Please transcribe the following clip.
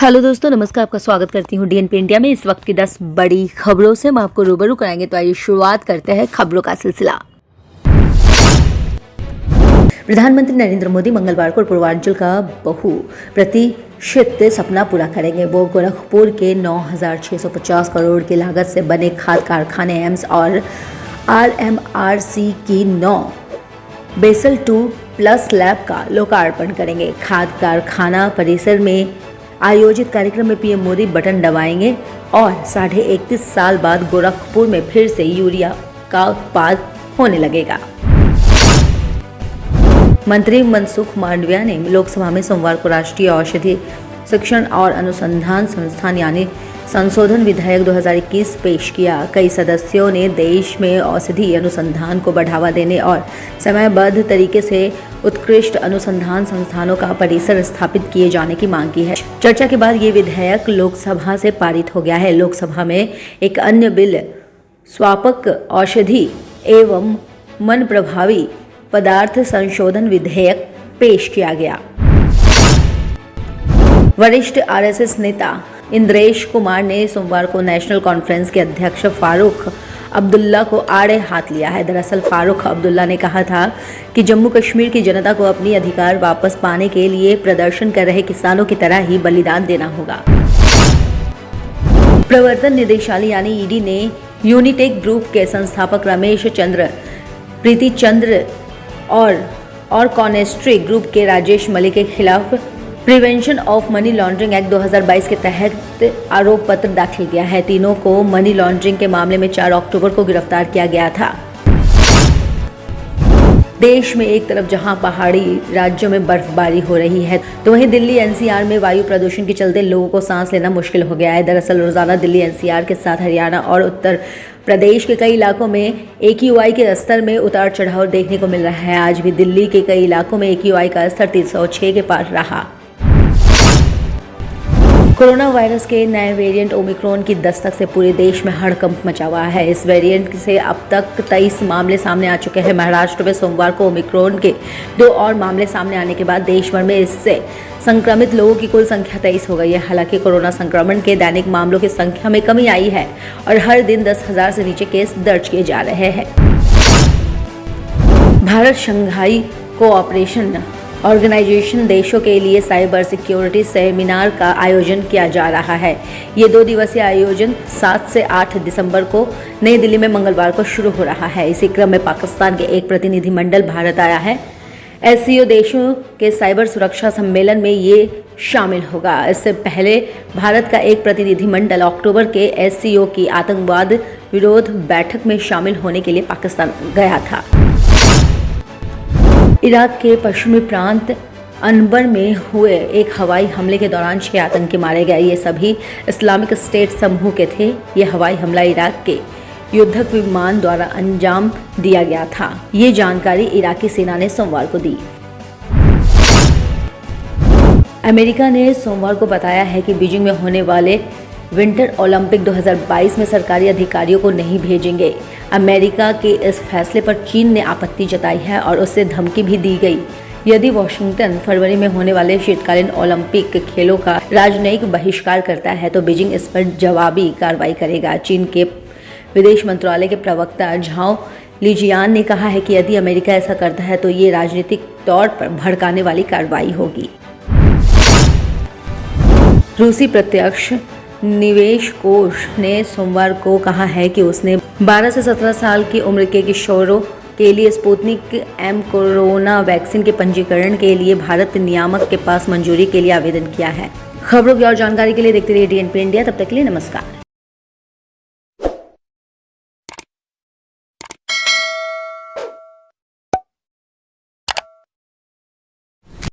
Hello दोस्तों, नमस्कार। आपका स्वागत करती हूँ डीएनपी इंडिया में। इस वक्त की 10 बड़ी खबरों से हम आपको रूबरू कराएंगे। तो आइए शुरुआत करते हैं खबरों का सिलसिला। प्रधानमंत्री नरेंद्र मोदी मंगलवार को पूर्वांचल का बहुप्रतीक्षित सपना पूरा करेंगे। वो गोरखपुर के 9,650 करोड़ की लागत से बने खाद कारखाने, एम्स और आरएमआरसी की 9 बेसल 2+ लैब का लोकार्पण करेंगे। खाद कारखाना परिसर में आयोजित कार्यक्रम में पीएम मोदी बटन दबाएंगे और 31.5 साल बाद गोरखपुर में फिर से यूरिया का उत्पादन होने लगेगा। मंत्री मनसुख मांडविया ने लोकसभा में सोमवार को राष्ट्रीय औषधि शिक्षण और अनुसंधान संस्थान यानी संशोधन विधेयक 2021 पेश किया। कई सदस्यों ने देश में औषधि अनुसंधान को बढ़ावा देने और समयबद्ध तरीके से उत्कृष्ट अनुसंधान संस्थानों का परिसर स्थापित किए जाने की मांग की है। चर्चा के बाद ये विधेयक लोकसभा से पारित हो गया है। लोकसभा में एक अन्य बिल स्वापक औषधि एवं मन प्रभावी पदार्थ संशोधन विधेयक पेश किया गया। वरिष्ठ आरएसएस नेता इंद्रेश कुमार ने सोमवार को नेशनल कॉन्फ्रेंस के अध्यक्ष फारूक अब्दुल्ला को आड़े हाथ लिया है। दरअसल फारूक अब्दुल्ला ने कहा था कि जम्मू कश्मीर की जनता को अपनी अधिकार वापस पाने के लिए प्रदर्शन कर रहे किसानों की तरह ही बलिदान देना होगा। प्रवर्तन निदेशालय यानी ईडी ने यूनिटेक ग्रुप के संस्थापक रमेश चंद्र, प्रीति चंद्र और कॉनेस्ट्री ग्रुप के राजेश मलिक के खिलाफ prevention of money laundering act 2022 के तहत आरोप पत्र दाखिल किया है। तीनों को मनी लॉन्ड्रिंग के मामले में 4 अक्टूबर को गिरफ्तार किया गया था। देश में एक तरफ जहां पहाड़ी राज्यों में बर्फबारी हो रही है, तो वहीं दिल्ली एनसीआर में वायु प्रदूषण के चलते लोगों को सांस लेना मुश्किल हो गया है। दरअसल रोजाना दिल्ली एनसीआर के साथ हरियाणा और उत्तर प्रदेश के कई इलाकों में AQI के स्तर में उतार चढ़ाव देखने को मिल रहा है। आज भी दिल्ली के कई इलाकों में AQI का स्तर 306 के पार रहा। कोरोना वायरस के नए वेरिएंट ओमिक्रॉन की दस्तक से पूरे देश में हड़कंप मचा हुआ है। इस वेरिएंट से अब तक 23 मामले सामने आ चुके हैं। महाराष्ट्र में सोमवार को ओमिक्रॉन के 2 और मामले सामने आने के बाद देश भर में इससे संक्रमित लोगों की कुल संख्या 23 हो गई है। हालांकि कोरोना संक्रमण के दैनिक मामलों की संख्या में कमी आई है और हर दिन 10,000 से नीचे केस दर्ज किए जा रहे हैं। भारत शंघाई कोऑपरेशन ऑर्गेनाइजेशन देशों के लिए साइबर सिक्योरिटी सेमिनार का आयोजन किया जा रहा है। ये 2 दिवसीय आयोजन 7 से 8 दिसंबर को नई दिल्ली में मंगलवार को शुरू हो रहा है। इसी क्रम में पाकिस्तान के एक प्रतिनिधिमंडल भारत आया है। SCO देशों के साइबर सुरक्षा सम्मेलन में ये शामिल होगा। इससे पहले भारत का एक प्रतिनिधिमंडल अक्टूबर के SCO की आतंकवाद विरोध बैठक में शामिल होने के लिए पाकिस्तान गया था। इराक के पश्चिमी प्रांत अनबर में हुए एक हवाई हमले के दौरान 6 आतंकी मारे गए। ये सभी इस्लामिक स्टेट समूह के थे। ये हवाई हमला इराक के युद्धक विमान द्वारा अंजाम दिया गया था। ये जानकारी इराकी सेना ने सोमवार को दी। अमेरिका ने सोमवार को बताया है कि बीजिंग में होने वाले विंटर ओलंपिक 2022 में सरकारी अधिकारियों को नहीं भेजेंगे। अमेरिका के इस फैसले पर चीन ने आपत्ति जताई है और उससे धमकी भी दी गई। यदि वॉशिंगटन फरवरी में होने वाले शीतकालीन ओलंपिक खेलों का राजनयिक बहिष्कार करता है तो बीजिंग इस पर जवाबी कार्रवाई करेगा। चीन के विदेश मंत्रालय के प्रवक्ता झाओ लिजियान ने कहा है कि यदि अमेरिका ऐसा करता है तो ये राजनीतिक तौर पर भड़काने वाली कार्रवाई होगी। रूसी प्रत्यक्ष निवेश कोष ने सोमवार को कहा है कि उसने 12 से 17 साल की उम्र के किशोरों के लिए स्पुतनिक M कोरोना वैक्सीन के पंजीकरण के लिए भारत नियामक के पास मंजूरी के लिए आवेदन किया है। खबरों की और जानकारी के लिए देखते रहिए डीएनपी इंडिया। तब तक के लिए नमस्कार।